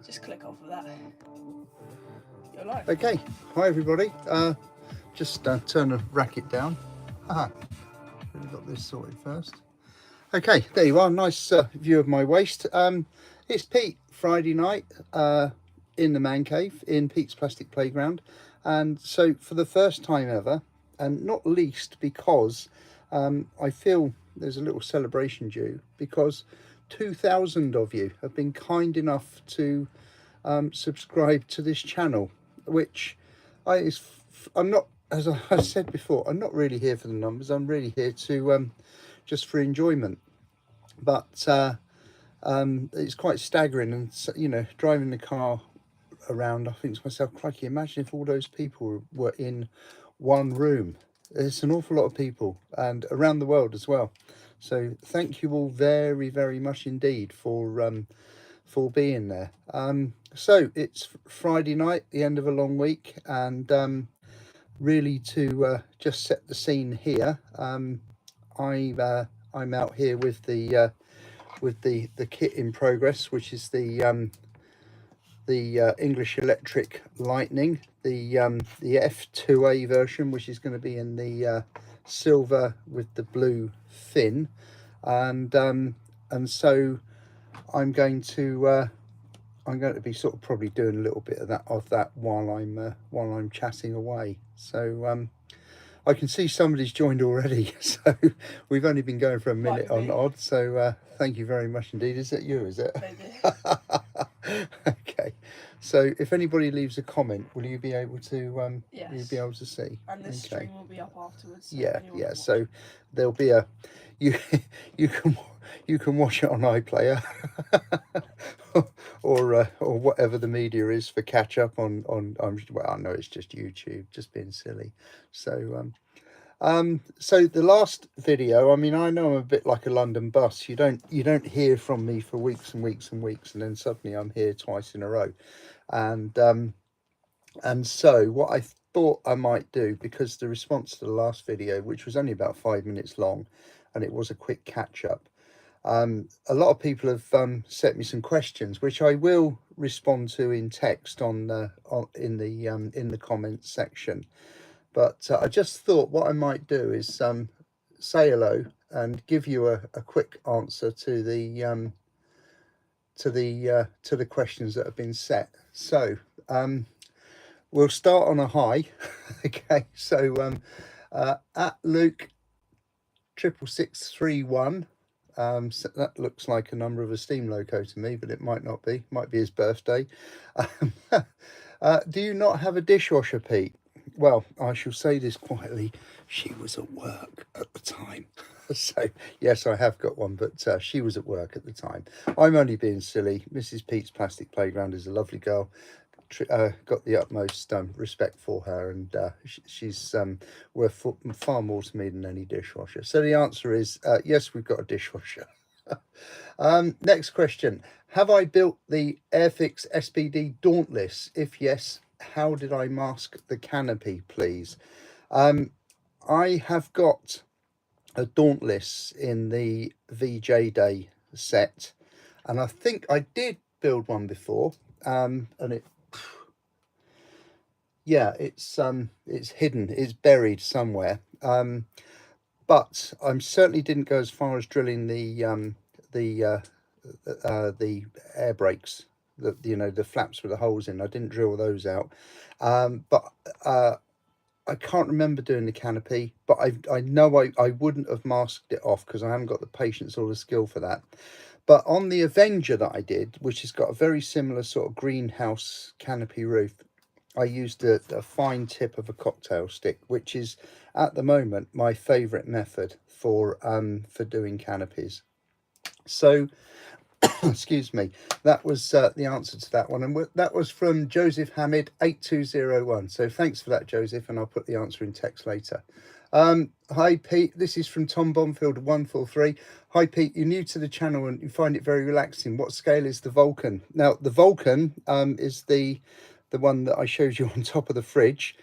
just click off of that. You're live. Okay, hi everybody. Just turn the racket down. We've got this sorted first. Okay, there you are. Nice view of my waist. It's Pete, Friday night in the man cave in Pete's Plastic Playground. And so for the first time ever, and not least because I feel there's a little celebration due, because 2,000 of you have been kind enough to subscribe to this channel, which I'm not, as I said before, I'm not really here for the numbers. I'm really here to just for enjoyment. But it's quite staggering, and you know, driving the car around, I think to myself, crikey, imagine if all those people were in one room. It's an awful lot of people, and around the world as well. So thank you all very, very much indeed for being there. So it's Friday night, the end of a long week, and really to just set the scene here, I'm out here with the kit in progress, which is the English Electric Lightning, the F2A version, which is going to be in the silver with the blue fin, and so I'm going to be sort of probably doing a little bit of that while I'm chatting away. So I can see somebody's joined already. So we've only been going for a minute on odd. So thank you very much indeed. Is it you? Is it? Okay. So if anybody leaves a comment, will you be able to yes. Will you be able to see? And the stream will be up afterwards. So yeah. So there'll be a you can watch it on iPlayer or whatever the media is for catch up on well, I know it's just YouTube, just being silly. So so the last video, I mean, I know I'm a bit like a London bus. You don't hear from me for weeks and weeks and weeks, and then suddenly I'm here twice in a row. And so what I thought I might do, because the response to the last video, which was only about 5 minutes long, and it was a quick catch up, a lot of people have sent me some questions, which I will respond to in text in the comments section. But I just thought what I might do is say hello and give you a quick answer to the questions that have been set. So we'll start on a high. Okay, so at Luke 66631. So that looks like a number of a steam loco to me, but it might not be. Might be his birthday. Do you not have a dishwasher, Pete? Well, I shall say this quietly. She was at work at the time. So yes, I have got one, but she was at work at the time. I'm only being silly. Mrs. Pete's Plastic Playground is a lovely girl. Got the utmost respect for her, and she's worth far more to me than any dishwasher. So the answer is yes, we've got a dishwasher. Next question: have I built the Airfix SPD Dauntless? If yes, how did I mask the canopy, please? I have got a Dauntless in the VJ Day set, and I think I did build one before, and it, yeah, it's hidden, it's buried somewhere, but I certainly didn't go as far as drilling the air brakes, the flaps with the holes in. I didn't drill those out, but I can't remember doing the canopy, but I know I wouldn't have masked it off because I haven't got the patience or the skill for that. But on the Avenger that I did, which has got a very similar sort of greenhouse canopy roof, I used a fine tip of a cocktail stick, which is at the moment my favourite method for doing canopies. So excuse me, that was the answer to that one, and that was from Joseph Hamid 8201. So thanks for that, Joseph, and I'll put the answer in text later. Hi Pete, this is from Tom Bomfield 143. Hi Pete, you're new to the channel and you find it very relaxing. What scale is the Vulcan? Now the Vulcan is the one that I showed you on top of the fridge,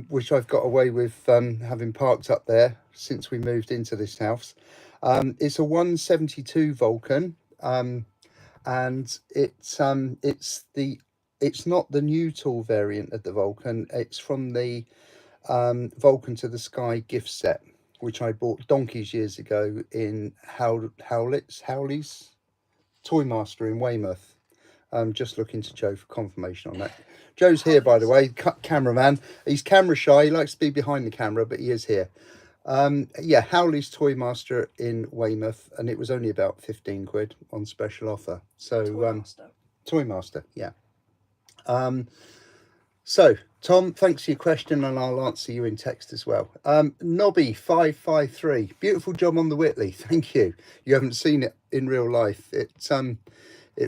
which I've got away with having parked up there since we moved into this house. It's a 172 Vulcan, and it's not the new tool variant of the Vulcan. It's from the Vulcan to the Sky gift set, which I bought donkeys years ago in Howley's Toy Master in Weymouth. Just looking to Joe for confirmation on that. Joe's here, by the way, cameraman. He's camera shy. He likes to be behind the camera, but he is here. Yeah, Howley's Toy Master in Weymouth, and it was only about 15 quid on special offer. So Toy Master, yeah. So Tom, thanks for your question, and I'll answer you in text as well. Nobby553, beautiful job on the Whitley. Thank you. You haven't seen it in real life. It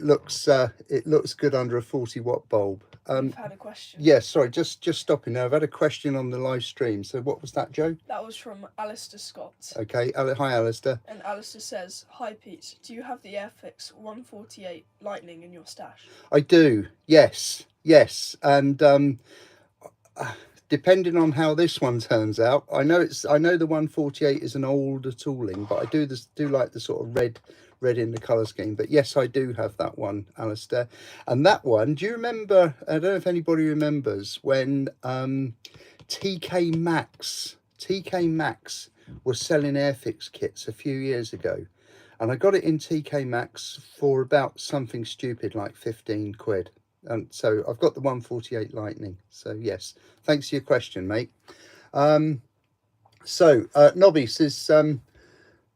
looks good under a 40-watt bulb. We've had a question. Yeah, sorry, just stopping there. I've had a question on the live stream. So what was that, Joe? That was from Alistair Scott. Okay, hi Alistair. And Alistair says, "Hi Pete, do you have the Airfix 148 Lightning in your stash?" I do. Yes, and depending on how this one turns out, I know the 148 is an older tooling, but I do like the sort of red in the colour scheme. But yes, I do have that one, Alistair. And that one, do you remember, I don't know if anybody remembers, when TK Maxx was selling Airfix kits a few years ago, and I got it in TK Maxx for about something stupid like 15 quid. And so I've got the 148 Lightning. So yes, thanks for your question, mate. Nobby says,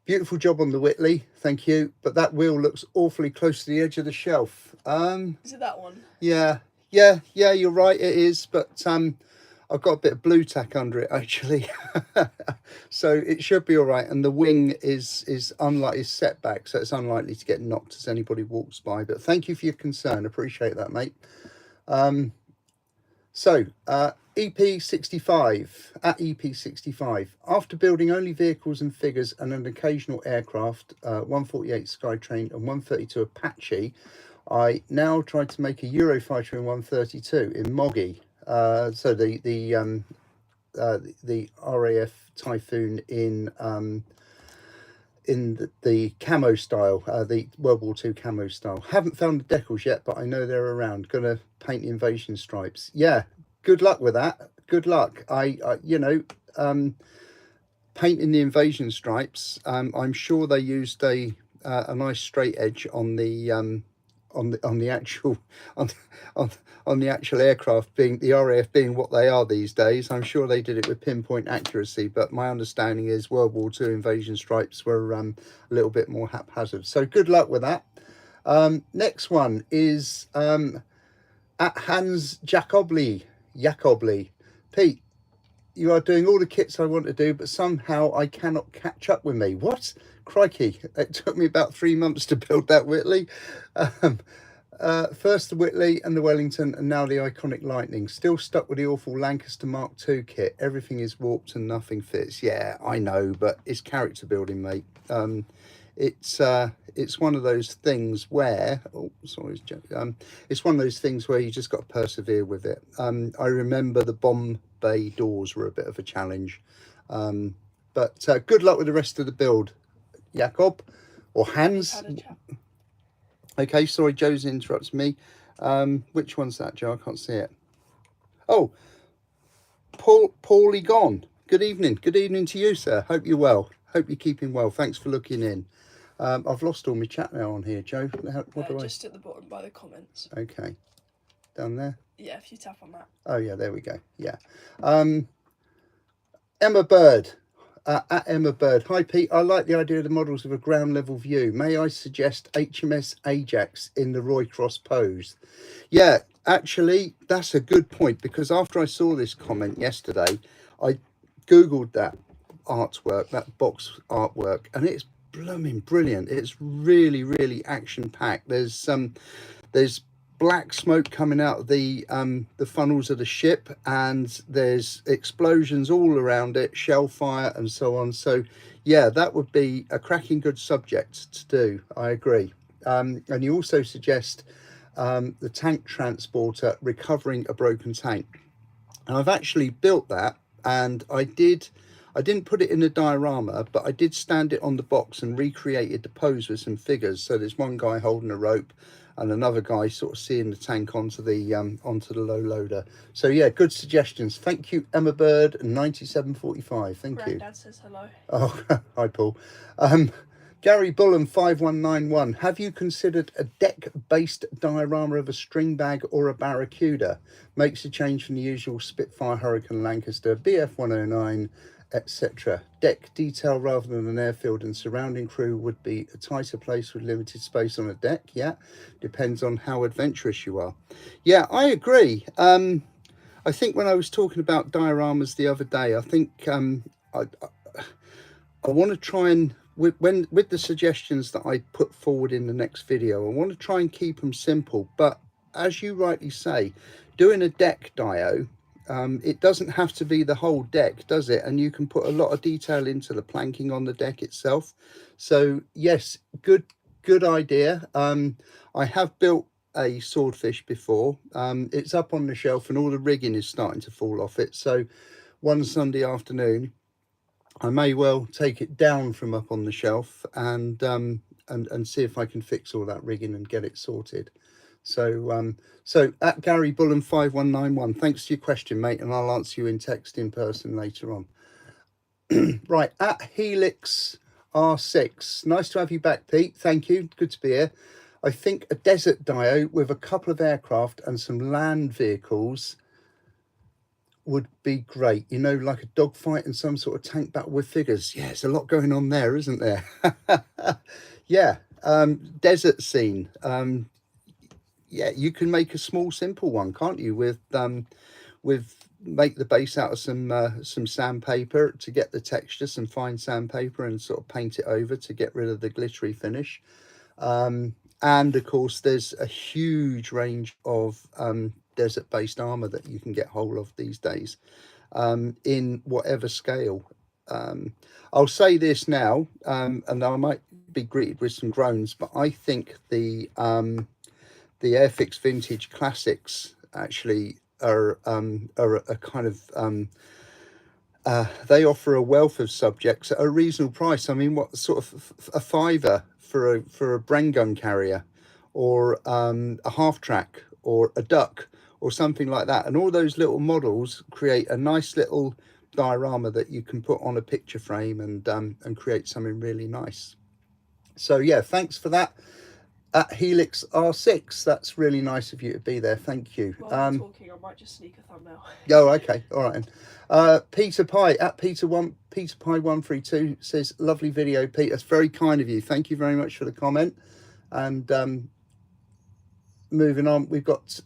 beautiful job on the Whitley, thank you, but that wheel looks awfully close to the edge of the shelf. Is it that one? Yeah, you're right, it is, but I've got a bit of blue tack under it actually. So it should be all right, and the wing is set back, so it's unlikely to get knocked as anybody walks by. But thank you for your concern, appreciate that, mate. EP65 at EP65, after building only vehicles and figures and an occasional aircraft, 148 Skytrain and 132 Apache, I now tried to make a Eurofighter in 132 in Moggy. So the RAF Typhoon in the camo style, the World War II camo style. Haven't found the decals yet, but I know they're around. Gonna paint the invasion stripes. Yeah, good luck with that. Good luck. I painting the invasion stripes. I'm sure they used a nice straight edge on the actual aircraft, being the RAF being what they are these days. I'm sure they did it with pinpoint accuracy, but my understanding is World War II invasion stripes were a little bit more haphazard. So good luck with that. Next one is at Hans Jacobly. Pete, you are doing all the kits I want to do, but somehow I cannot catch up with me. What? Crikey, it took me about 3 months to build that Whitley. First the Whitley and the Wellington, and now the iconic Lightning. Still stuck with the awful Lancaster Mark II kit. Everything is warped and nothing fits. Yeah, I know, but it's character building, mate. It's one of those things where it's one of those things where you just got to persevere with it. I remember the bomb bay doors were a bit of a challenge, but good luck with the rest of the build, Jakob or Hans. Okay, sorry, Joe's interrupts me. Which one's that, Joe? I can't see it. Oh, Paulie gone. Good evening to you, sir. Hope you're well. Hope you're keeping well. Thanks for looking in. I've lost all my chat now on here, Joe. What do just at the bottom by the comments. Okay, down there. Yeah, if you tap on that. Oh yeah, there we go. Yeah. Emma Bird. At Emma Bird. Hi Pete, I like the idea of the models with a ground level view. May I suggest HMS Ajax in the Roycross pose? Yeah, actually, that's a good point, because after I saw this comment yesterday, I googled that artwork, that box artwork, and it's blooming brilliant. It's really action packed. There's black smoke coming out of the funnels of the ship, and there's explosions all around it, shell fire and so on. So yeah, that would be a cracking good subject to do. I agree. And you also suggest the tank transporter recovering a broken tank, and I've actually built that, and I I didn't put it in a diorama, but I did stand it on the box and recreated the pose with some figures. So there's one guy holding a rope and another guy sort of seeing the tank onto the low loader. So yeah, good suggestions. Thank you, Emma Bird 9745. Thank you. Granddad says hello. Oh, hi Paul. Gary Bullen 5191. Have you considered a deck-based diorama of a string bag or a Barracuda? Makes a change from the usual Spitfire, Hurricane, Lancaster, BF 109, etc. Deck detail rather than an airfield, and surrounding crew would be a tighter place with limited space on a deck. Yeah, depends on how adventurous you are. Yeah, I agree. I think when I was talking about dioramas the other day, I think I want to try and with the suggestions that I put forward in the next video, I want to try and keep them simple. But as you rightly say, doing a deck dio, it doesn't have to be the whole deck, does it? And you can put a lot of detail into the planking on the deck itself. So yes, good idea. I have built a swordfish before. It's up on the shelf and all the rigging is starting to fall off it. So one Sunday afternoon, I may well take it down from up on the shelf and see if I can fix all that rigging and get it sorted. So so at Gary Bullen 5191, thanks for your question, mate, and I'll answer you in text in person later on. Right, at Helix R6, nice to have you back, Pete. Thank you, good to be here. I think a desert dio with a couple of aircraft and some land vehicles would be great, you know, like a dogfight and some sort of tank battle with figures. Yeah, there's a lot going on there, isn't there? Yeah, desert scene. Yeah, you can make a small simple one, can't you, with make the base out of some sandpaper to get the texture, some fine sandpaper, and sort of paint it over to get rid of the glittery finish. And of course there's a huge range of desert based armor that you can get hold of these days, in whatever scale. I'll say this now, and I might be greeted with some groans, but I think the Airfix Vintage Classics actually are a kind of they offer a wealth of subjects at a reasonable price. I mean, what sort of a fiver for a Bren gun carrier, or a half track, or a duck, or something like that, and all those little models create a nice little diorama that you can put on a picture frame and create something really nice. So yeah, thanks for that at Helix R6. That's really nice of you to be there. Thank you. While I'm talking, I might just sneak a thumbnail. Oh, okay, all right. And Peter Pie at Peter Pie 132 says, lovely video, Pete. That's very kind of you. Thank you very much for the comment. And moving on, we've got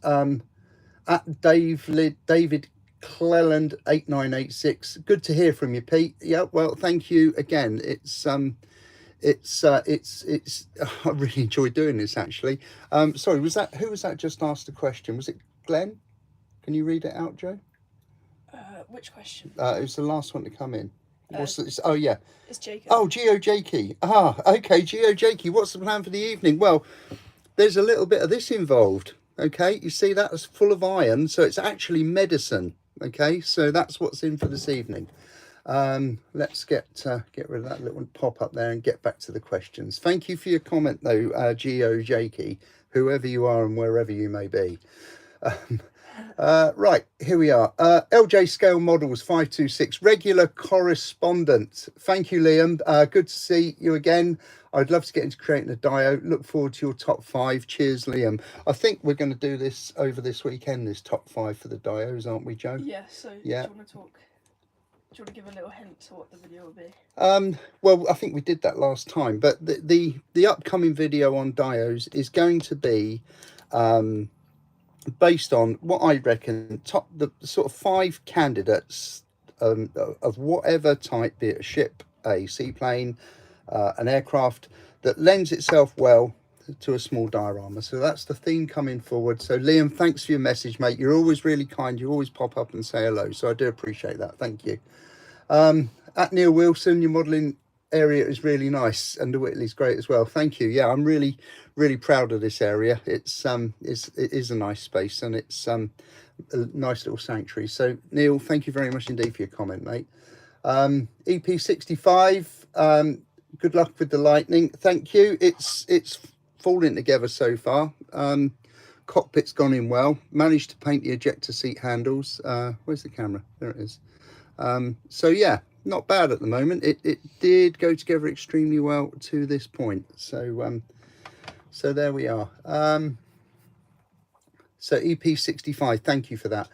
at David Cleland 8986. Good to hear from you, Pete. Yeah, well, thank you again. It's I really enjoyed doing this, actually. Sorry, who was that just asked the question? Was it Glenn? Can you read it out, Joe? Which question? It was the last one to come in. What's this? Oh yeah, it's Jacob. Oh, Geo Jakey. Ah, okay, Geo Jakey. What's the plan for the evening? Well, there's a little bit of this involved. Okay, you see that? It's full of iron, so it's actually medicine. Okay, so that's what's in for this evening. Let's get rid of that little pop up there and get back to the questions. Thank you for your comment though, Geo Jakey, whoever you are and wherever you may be. Right, here we are. LJ Scale Models 526, regular correspondent. Thank you, Liam. Good to see you again. I'd love to get into creating a dio. Look forward to your top 5. Cheers, Liam. I think we're going to do this over this weekend, this top 5 for the dios, aren't we, Joe? Yeah, so yeah. Do you want to give a little hint to what the video will be? Well, I think we did that last time, but the upcoming video on dios is going to be based on what I reckon the sort of 5 candidates of whatever type, be it a ship, a seaplane, an aircraft, that lends itself well to a small diorama. So that's the theme coming forward. So Liam, thanks for your message, mate. You're always really kind. You always pop up and say hello, so I do appreciate that. Thank you. At Neil Wilson, your modelling area is really nice, and the Whitley's great as well. Thank you. Yeah, I'm really proud of this area. It is a nice space, and it's a nice little sanctuary. So Neil, thank you very much indeed for your comment, mate. EP65, good luck with the lightning. Thank you. It's falling together so far. Cockpit's gone in well. Managed to paint the ejector seat handles. Where's the camera? There it is. So yeah, not bad at the moment. It did go together extremely well to this point. So so there we are. So EP65, thank you for that.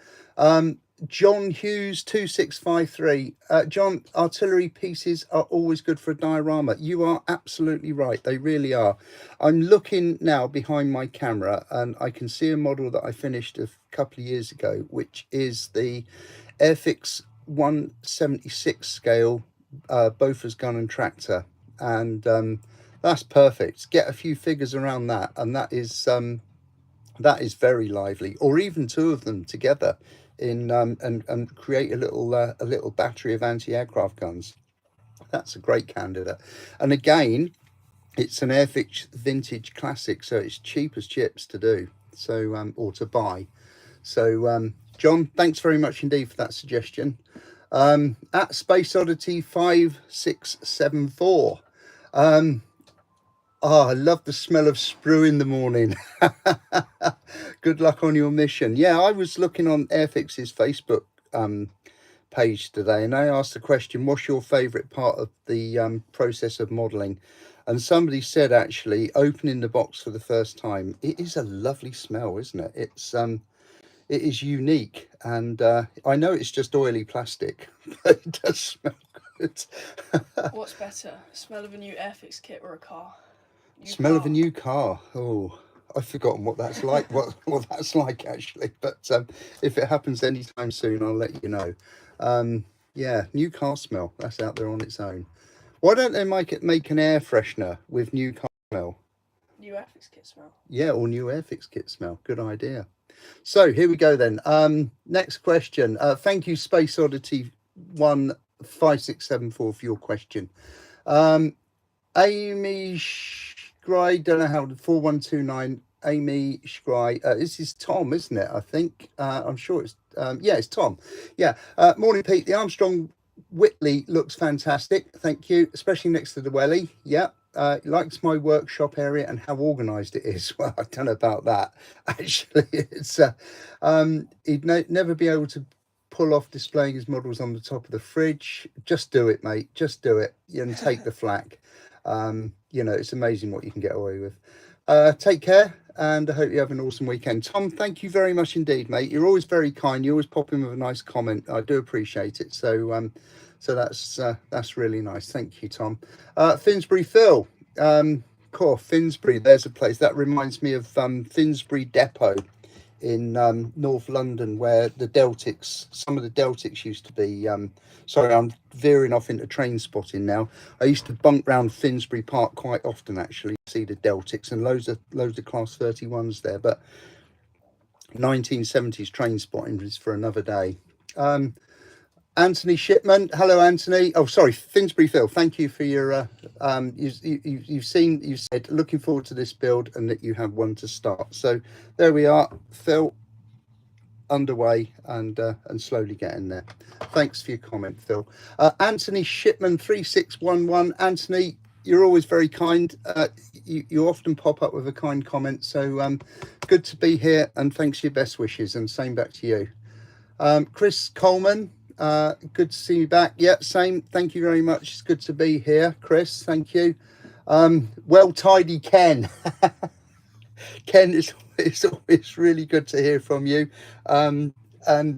John Hughes 2653. John, artillery pieces are always good for a diorama. You are absolutely right, they really are. I'm looking now behind my camera and I can see a model that I finished a couple of years ago, which is the Airfix 176 scale Bofors gun and tractor, and that's perfect. Get a few figures around that, and that is very lively, or even two of them together in and create a little battery of anti-aircraft guns. That's a great candidate. And again, it's an Airfix vintage classic, so it's cheap as chips to do, so or to buy. So John, thanks very much indeed for that suggestion. At Space Oddity 5674, I love the smell of sprue in the morning. Good luck on your mission. Yeah, I was looking on Airfix's Facebook page today, and I asked the question, what's your favourite part of the process of modelling? And somebody said, actually, opening the box for the first time. It is a lovely smell, isn't it? It is unique, and I know it's just oily plastic, but it does smell good. What's better, smell of a new Airfix kit or a car? Smell of a new car. Oh, I've forgotten what that's like. what that's like actually. But if it happens anytime soon, I'll let you know. Yeah, new car smell. That's out there on its own. Why don't they make an air freshener with new car smell? New Airfix kit smell. Yeah, or new Airfix kit smell. Good idea. So here we go then. Next question. Thank you, Space Oddity 15674 for your question. Amy Scry, don't know how, 4129, Amy Scry. This is Tom, isn't it? I think. I'm sure it's, yeah, it's Tom. Yeah. Morning, Pete. The Armstrong Whitley looks fantastic. Thank you, especially next to the welly. Yeah. Likes my workshop area and how organised it is. Well, I don't know about that. Actually, it's he'd never be able to pull off displaying his models on the top of the fridge. Just do it, mate. Just do it and take the flak. You know, it's amazing what you can get away with. Take care, and I hope you have an awesome weekend. Tom, thank you very much indeed, mate. You're always very kind. You always pop in with a nice comment. I do appreciate it. So so that's really nice. Thank you, Tom. Finsbury Phil, Finsbury, there's a place that reminds me of Finsbury Depot in North London, where the Deltics, some of the Deltics used to be. Sorry, I'm veering off into train spotting now. I used to bunk round Finsbury Park quite often, actually, see the Deltics, and loads of Class 31s there. But 1970s train spotting is for another day. Anthony Shipman, hello Anthony. Oh, sorry, Finsbury Phil. Thank you for your you've said looking forward to this build and that you have one to start. So there we are, Phil, underway and slowly getting there. Thanks for your comment, Phil. Anthony Shipman 3611. Anthony, you're always very kind. You often pop up with a kind comment. So good to be here, and thanks for your best wishes, and same back to you. Chris Coleman. Good to see you back. Yeah, same. Thank you very much. It's good to be here, Chris. Thank you. Well tidy, Ken. Ken, it's really good to hear from you. And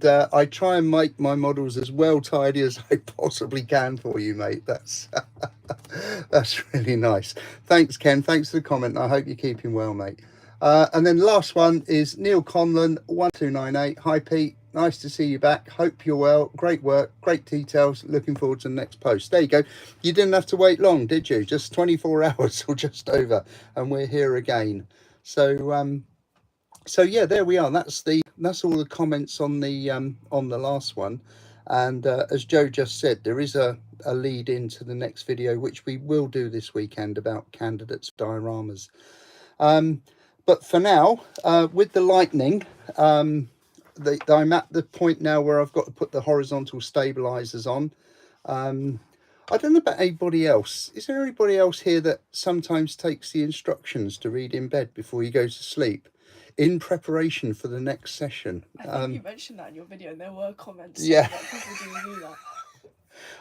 I try and make my models as well tidy as I possibly can for you, mate. That's that's really nice. Thanks, Ken. Thanks for the comment. I hope you're keeping well, mate. And then last one is Neil Conlon 1298. Hi, Pete. Nice to see you back. Hope you're well. Great work. Great details. Looking forward to the next post. There you go. You didn't have to wait long, did you? Just 24 hours or just over, and we're here again. So so yeah, there we are. That's all the comments on the last one. And as Joe just said, there is a lead into the next video, which we will do this weekend, about candidates dioramas. But for now, with the lightning, I'm at the point now where I've got to put the horizontal stabilizers on. I don't know about anybody else. Is there anybody else here that sometimes takes the instructions to read in bed before you go to sleep in preparation for the next session? I think you mentioned that in your video, and there were comments Yeah. saying that people do that.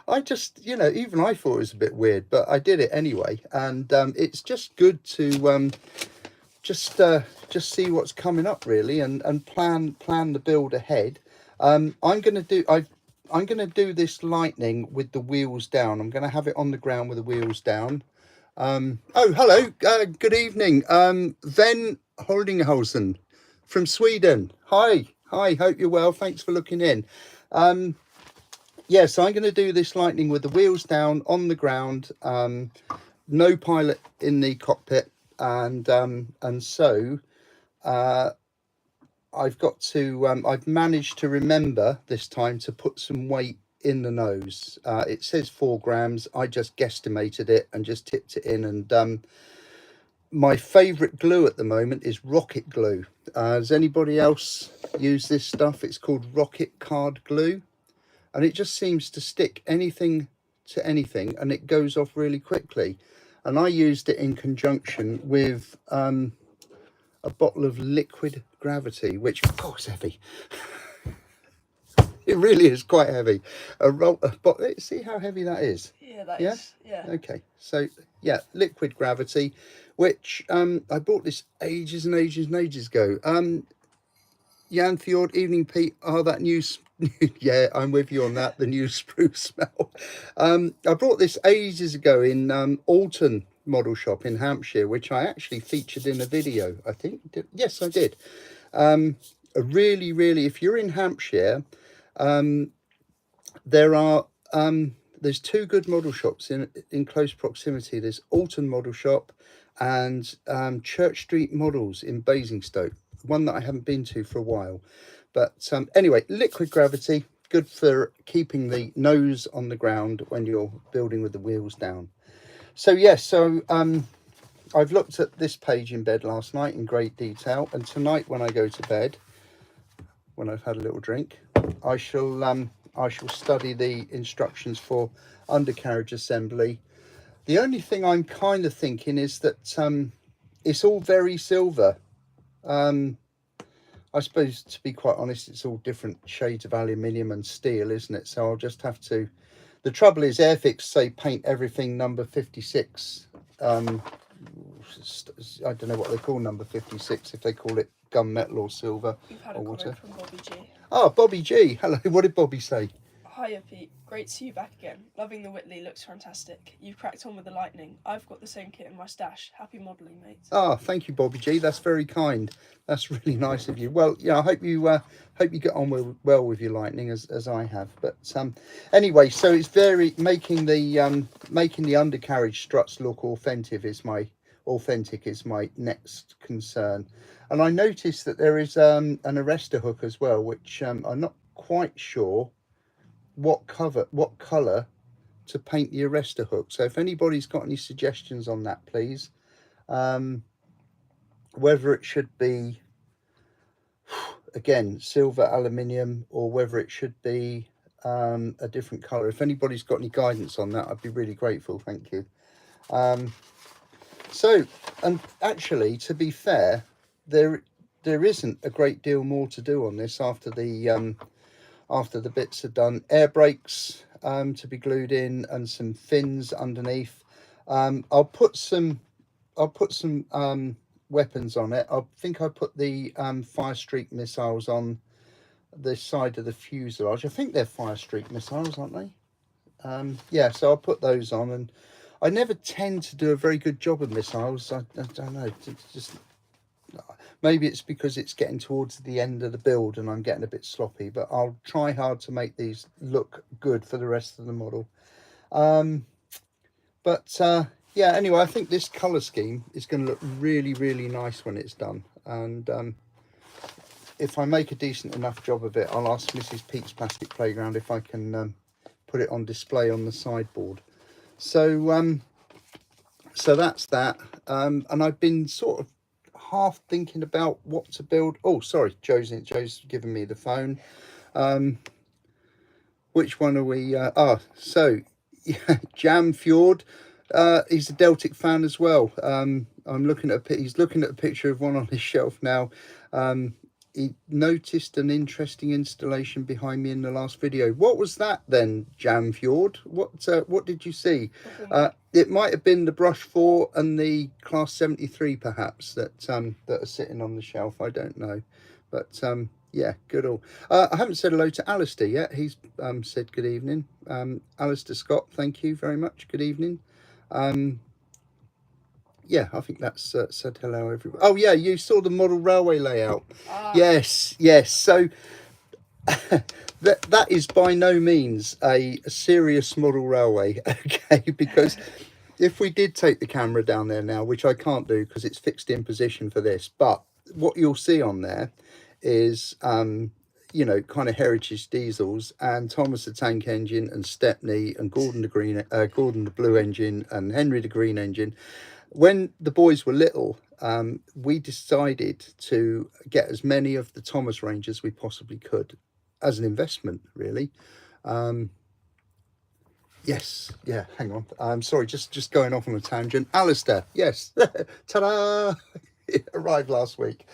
I just, even I thought it was a bit weird, but I did it anyway. And it's just good to just see what's coming up really, and plan the build ahead. I'm going to do this lightning with the wheels down. I'm going to have it on the ground with the wheels down. Oh, hello. Good evening. Ven Holdinghausen from Sweden. Hi. Hope you're well. Thanks for looking in. Yeah, so I'm going to do this lightning with the wheels down on the ground. No pilot in the cockpit, and so I've got to. I've managed to remember this time to put some weight in the nose. It says 4 grams. I just guesstimated it and just tipped it in. And my favourite glue at the moment is rocket glue. Does anybody else use this stuff? It's called rocket card glue, and it just seems to stick anything to anything, and it goes off really quickly. And I used it in conjunction with a bottle of liquid gravity, which of course heavy. It really is quite heavy. See how heavy that is? Yeah, that is. Yeah. Okay, so yeah, liquid gravity, which I bought this ages and ages ago. Jan Fjord, evening Pete. Oh, that new yeah, I'm with you on that. The new spruce smell. I bought this ages ago in Alton Model Shop in Hampshire, which I actually featured in a video. I think, yes, I did. Really, if you're in Hampshire, there's 2 good model shops in close proximity. There's Alton Model Shop and Church Street Models in Basingstoke, one that I haven't been to for a while. But anyway, liquid gravity, good for keeping the nose on the ground when you're building with the wheels down. So yes, I've looked at this page in bed last night in great detail, and tonight when I go to bed, when I've had a little drink, I shall study the instructions for undercarriage assembly. The only thing I'm kind of thinking is that it's all very silver. I suppose, to be quite honest, it's all different shades of aluminium and steel, isn't it? So I'll just have to. The trouble is, Airfix say paint everything number 56. I don't know what they call number 56, if they call it gunmetal or silver or water. From Bobby G. Oh, Bobby G. Hello. What did Bobby say? Hiya Pete, great to see you back again. Loving the Whitley, looks fantastic. You've cracked on with the lightning. I've got the same kit in my stash. Happy modelling, mate. Oh, thank you, Bobby G. That's very kind. That's really nice of you. Well, yeah, I hope you get on well with your lightning as I have. But anyway, so it's very making the undercarriage struts look authentic is my next concern. And I noticed that there is an arrestor hook as well, which I'm not quite sure what colour to paint the arrestor hook. So if anybody's got any suggestions on that, please. Whether it should be again silver aluminium, or whether it should be a different colour. If anybody's got any guidance on that, I'd be really grateful. Thank you. So, and actually, to be fair, there isn't a great deal more to do on this after the bits are done. Air brakes to be glued in, and some fins underneath. I'll put some weapons on it. I think I put the fire streak missiles on the side of the fuselage. I think they're fire streak missiles, aren't they? Yeah, so I'll put those on. And I never tend to do a very good job of missiles. I don't know, just maybe it's because it's getting towards the end of the build and I'm getting a bit sloppy, but I'll try hard to make these look good for the rest of the model. Yeah, anyway, I think this colour scheme is going to look really, really nice when it's done. And if I make a decent enough job of it, I'll ask Mrs. Pete's Plastic Playground if I can put it on display on the sideboard. So so that's that. And I've been sort of half thinking about what to build. Oh, sorry, Joe's given me the phone. Which one are we? So yeah, Jam Fjord. He's a Deltic fan as well. I'm looking at he's looking at a picture of one on his shelf now. He noticed an interesting installation behind me in the last video. What was that then, Jam Fjord? What did you see? It might have been the Brush 4 and the Class 73 perhaps that that are sitting on the shelf. I don't know, but yeah, good all. I haven't said hello to Alistair yet. He's said good evening. Alistair Scott, thank you very much. Good evening. Yeah, I think that's said hello everyone. Oh yeah, you saw the model railway layout. Yes. So that is by no means a serious model railway, okay? Because if we did take the camera down there now, which I can't do because it's fixed in position for this, but what you'll see on there is you know, kind of heritage diesels and Thomas the Tank Engine and Stepney and Gordon the Blue Engine and Henry the Green Engine. When the boys were little, we decided to get as many of the Thomas range as we possibly could as an investment, really. Yes, yeah, hang on. I'm sorry, just going off on a tangent. Alistair, yes, ta-da! It arrived last week.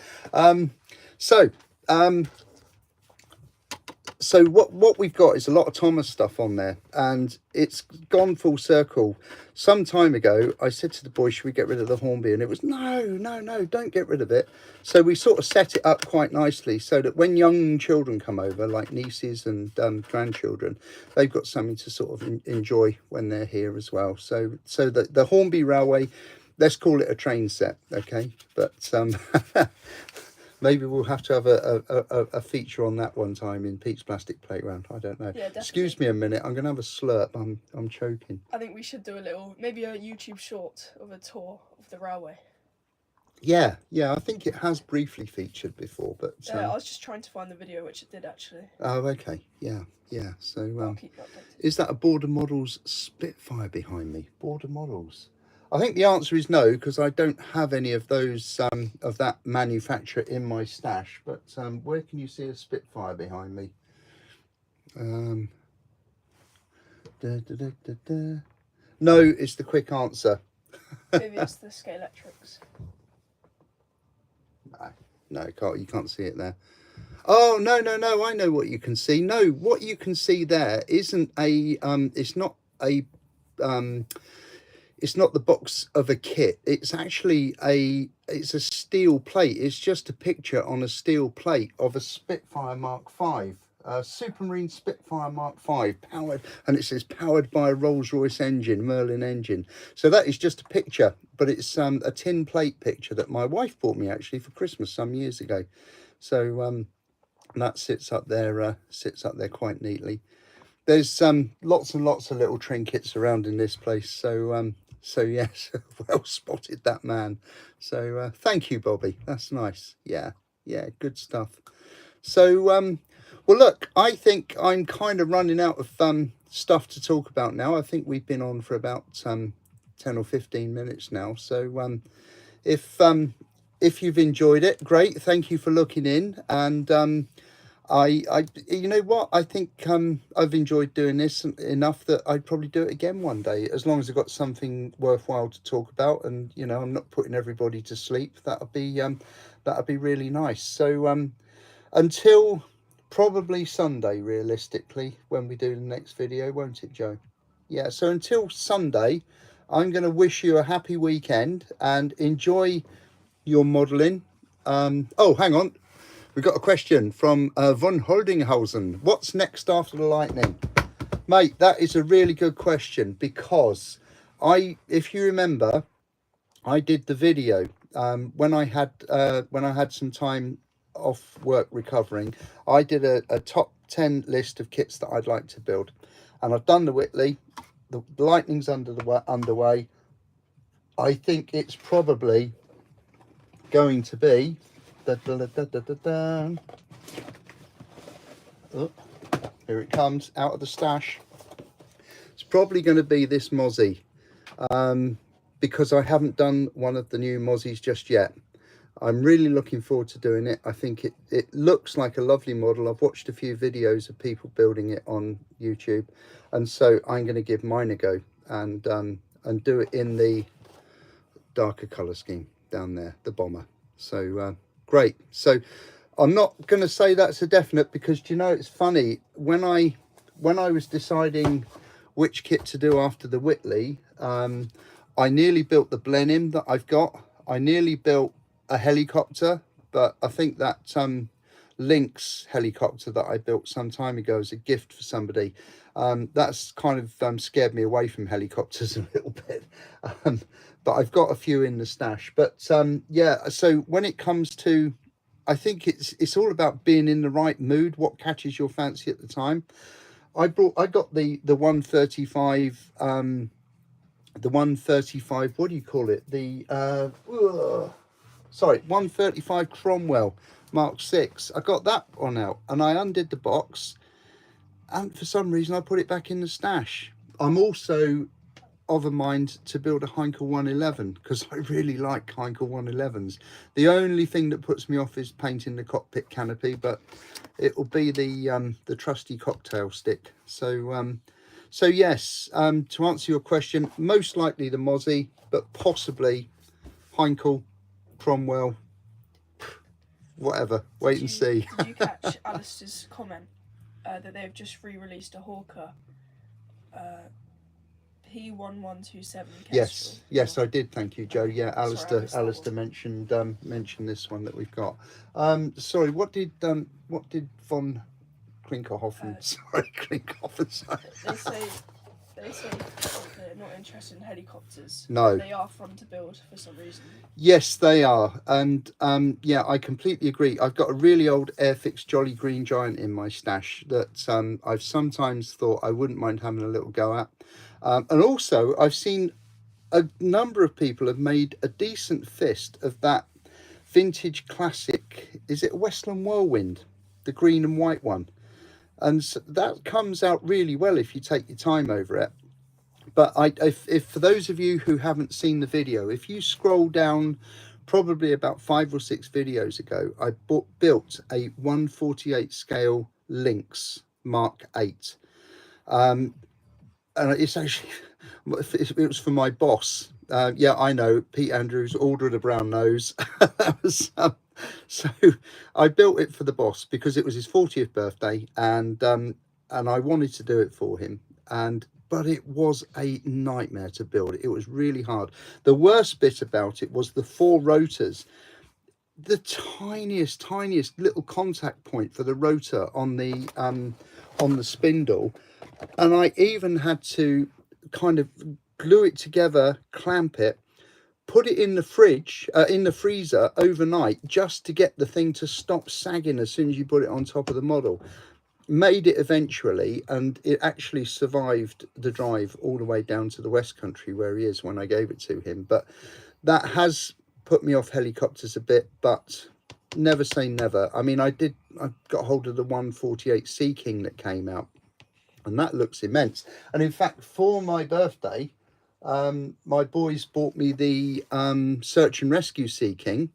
So what we've got is a lot of Thomas stuff on there, and it's gone full circle. Some time ago, I said to the boys, should we get rid of the Hornby? And it was, no, don't get rid of it. So we sort of set it up quite nicely so that when young children come over, like nieces and grandchildren, they've got something to sort of enjoy when they're here as well. So the Hornby Railway, let's call it a train set, okay? But maybe we'll have to have a feature on that one time in Pete's Plastic Playground. I don't know. Yeah, definitely. Excuse me a minute. I'm going to have a slurp. I'm choking. I think we should do maybe a YouTube short of a tour of the railway. Yeah. I think it has briefly featured before, but I was just trying to find the video, which it did actually. Oh, okay. Yeah. So I'll keep you updated. Is that a Border Models Spitfire behind me? Border Models. I think the answer is no, because I don't have any of those of that manufacturer in my stash. But where can you see a Spitfire behind me? No, it's the quick answer. Maybe it's the Scalextrics. No, you can't see it there. Oh, no, I know what you can see. No, what you can see there isn't a it's not the box of a kit. It's actually it's a steel plate. It's just a picture on a steel plate of a Spitfire Mark V, Supermarine Spitfire Mark V, powered, and it says powered by a Rolls-Royce engine, Merlin engine. So that is just a picture, but it's a tin plate picture that my wife bought me actually for Christmas some years ago. So that sits up there quite neatly. There's lots and lots of little trinkets around in this place. So yes, well spotted, that man. So thank you, Bobby. That's nice. Yeah, good stuff. So well, look, I think I'm kind of running out of stuff to talk about now. I think we've been on for about 10 or 15 minutes now. So if you've enjoyed it, great. Thank you for looking in. And I you know what, I think I've enjoyed doing this enough that I'd probably do it again one day, as long as I've got something worthwhile to talk about, and you know, I'm not putting everybody to sleep. That'd be really nice. So until probably Sunday, realistically, when we do the next video, won't it, Joe? Yeah, so until Sunday, I'm going to wish you a happy weekend and enjoy your modelling. Oh, hang on. We've got a question from von Holdinghausen. What's next after the Lightning? Mate, that is a really good question, because if you remember, I did the video when I had some time off work recovering. I did a top 10 list of kits that I'd like to build, and I've done the Whitley. The Lightning's underway. I think it's probably going to be oh, here it comes out of the stash. It's probably going to be this Mozzie, because I haven't done one of the new Mozzies just yet. I'm really looking forward to doing it. I think it looks like a lovely model. I've watched a few videos of people building it on YouTube, and so I'm going to give mine a go and do it in the darker color scheme down there, the bomber. So great. So I'm not going to say that's a definite, because do you know, it's funny, when I was deciding which kit to do after the Whitley, I nearly built the Blenheim that I've got. I nearly built a helicopter, but I think that Lynx helicopter that I built some time ago as a gift for somebody, that's kind of scared me away from helicopters a little bit. But I've got a few in the stash. But yeah, so when it comes to, I think it's all about being in the right mood, what catches your fancy at the time. I got the 135 the 135, what do you call it, the 135 Cromwell Mark 6. I got that one out and I undid the box, and for some reason I put it back in the stash. I'm also of a mind to build a Heinkel 111 because I really like Heinkel 111s. The only thing that puts me off is painting the cockpit canopy, but it will be the trusty cocktail stick. So yes, to answer your question, most likely the Mozzie, but possibly Heinkel, Cromwell, whatever. Wait and see. Did you catch Alistair's comment that they've just re-released a Hawker P1127 Kestrel? Yes, I did. Thank you, Joe. Yeah, Sorry, Alistair mentioned this one that we've got. Sorry, what did von Klinkerhoffen? Sorry, Klinkerhoffen. Sorry. They say they're not interested in helicopters. No, they are fun to build for some reason. Yes, they are, and yeah, I completely agree. I've got a really old Airfix Jolly Green Giant in my stash that I've sometimes thought I wouldn't mind having a little go at, and also I've seen a number of people have made a decent fist of that vintage classic. Is it Westland Whirlwind, the green and white one? And so that comes out really well if you take your time over it. But if for those of you who haven't seen the video, if you scroll down probably about 5 or 6 videos ago, I built a 1/48 scale Lynx Mark 8. And it's actually, it was for my boss. Yeah, I know, Pete Andrews, Order of the Brown Nose. That was so I built it for the boss because it was his 40th birthday, and I wanted to do it for him, but it was a nightmare to build. It was really hard. The worst bit about it was the 4 rotors, the tiniest little contact point for the rotor on the spindle, and I even had to kind of glue it together, clamp it, put it in the fridge, in the freezer overnight, just to get the thing to stop sagging as soon as you put it on top of the model. Made it eventually, and it actually survived the drive all the way down to the West Country where he is when I gave it to him. But that has put me off helicopters a bit, but never say never. I mean, I got hold of the 148 Sea King that came out, and that looks immense. And in fact, for my birthday, my boys bought me the Search and Rescue Sea King,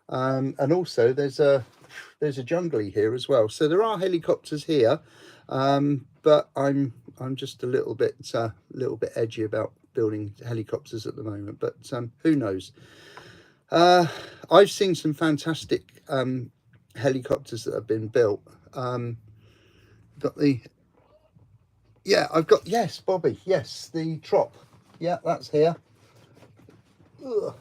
and also there's a Jungly here as well. So there are helicopters here, but I'm just a little bit edgy about building helicopters at the moment. But who knows? I've seen some fantastic helicopters that have been built. Yes, Bobby. Yes, the Trop. Yeah, that's here. Ugh.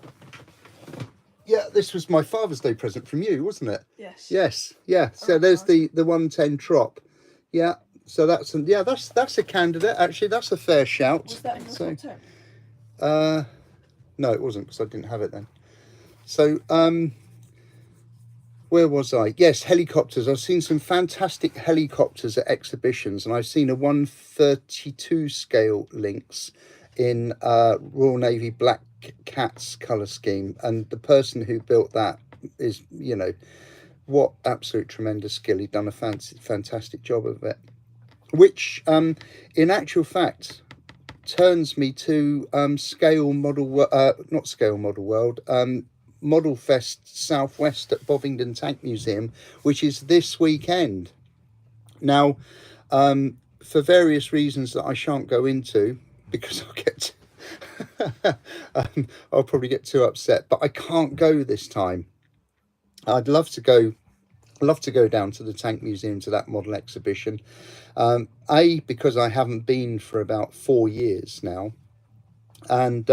Yeah, this was my Father's Day present from you, wasn't it? Yes. Yeah. So there's the 110 Trop. Yeah. So that's a candidate. Actually, that's a fair shout. Was that in your top 10? No, it wasn't, because I didn't have it then. So where was I? Yes, helicopters. I've seen some fantastic helicopters at exhibitions, and I've seen a 132 scale Lynx in Royal Navy Black Cat's colour scheme, and the person who built that is, you know, what absolute tremendous skill. He'd done a fantastic job of it, which in actual fact turns me to Scale Model, not Scale Model World, Model Fest Southwest at Bovingdon Tank Museum, which is this weekend. Now, for various reasons that I shan't go into, because I'll probably get too upset, but I can't go this time. I'd love to go down to the Tank Museum to that model exhibition. Because I haven't been for about 4 years now, and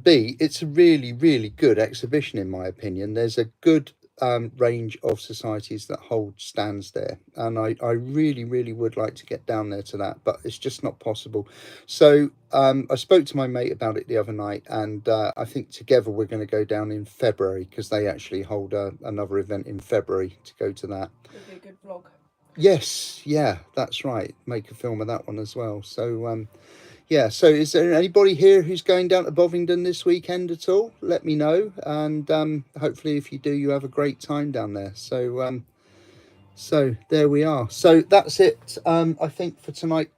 B, it's a really, really good exhibition in my opinion. There's a good range of societies that hold stands there, and I really, really would like to get down there to that, but it's just not possible. So I spoke to my mate about it the other night, and I think together we're going to go down in February, because they actually hold another event in February, to go to that. It'll be a good vlog. Yes, yeah, that's right. Make a film of that one as well. So yeah, so is there anybody here who's going down to Bovingdon this weekend at all? Let me know, and hopefully if you do, you have a great time down there. So so there we are. So that's it, I think, for tonight,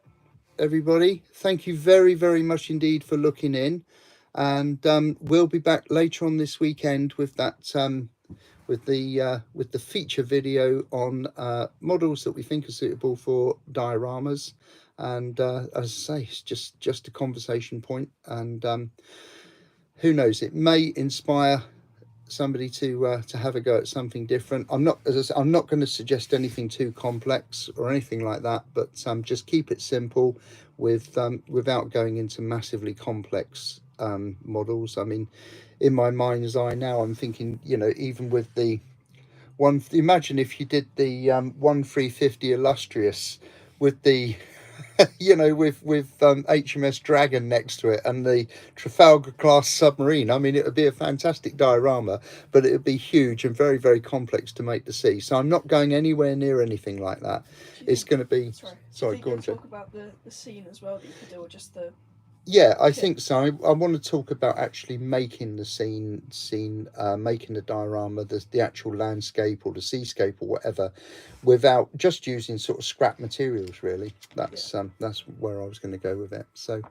everybody. Thank you very, very much indeed for looking in, and we'll be back later on this weekend with that with the feature video on models that we think are suitable for dioramas. And as I say, it's just a conversation point, and who knows, it may inspire somebody to have a go at something different. I'm not, as I say, I'm not going to suggest anything too complex or anything like that, but just keep it simple with without going into massively complex models. I mean, in my mind's eye now, I'm thinking, you know, even with the one, imagine if you did the 1350 Illustrious with the you know, with HMS Dragon next to it and the Trafalgar class submarine. I mean, it would be a fantastic diorama, but it would be huge and very, very complex to make to see. So I'm not going anywhere near anything like that. It's going to be... Sorry, go on, Joe. Talk about the scene as well that you could do, or just the... Yeah, I think so. I want to talk about actually making the scene, making the diorama, the actual landscape or the seascape or whatever, without just using sort of scrap materials. Really, that's where I was going to go with it. So,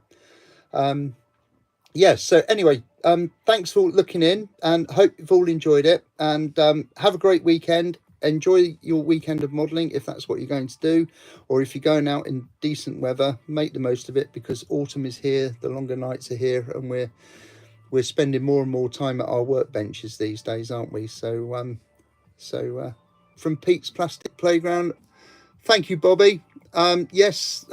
yeah. So anyway, thanks for looking in, and hope you've all enjoyed it. And have a great weekend. Enjoy your weekend of modelling if that's what you're going to do, or if you're going out in decent weather, make the most of it, because autumn is here, the longer nights are here, and we're spending more and more time at our workbenches these days, aren't we? So from Pete's Plastic Playground, thank you, Bobby. Yes,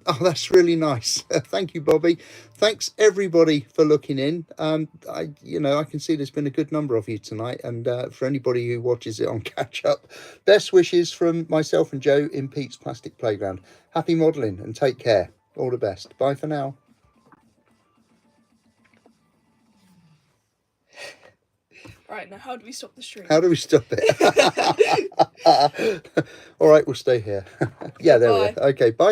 oh, that's really nice. Thank you, Bobby. Thanks everybody for looking in. I can see there's been a good number of you tonight, and for anybody who watches it on catch up, best wishes from myself and Joe in Pete's Plastic Playground. Happy modelling and take care. All the best. Bye for now. Right, now how do we stop the stream? How do we stop it? All right, we'll stay here. Yeah, there we go. Okay, bye.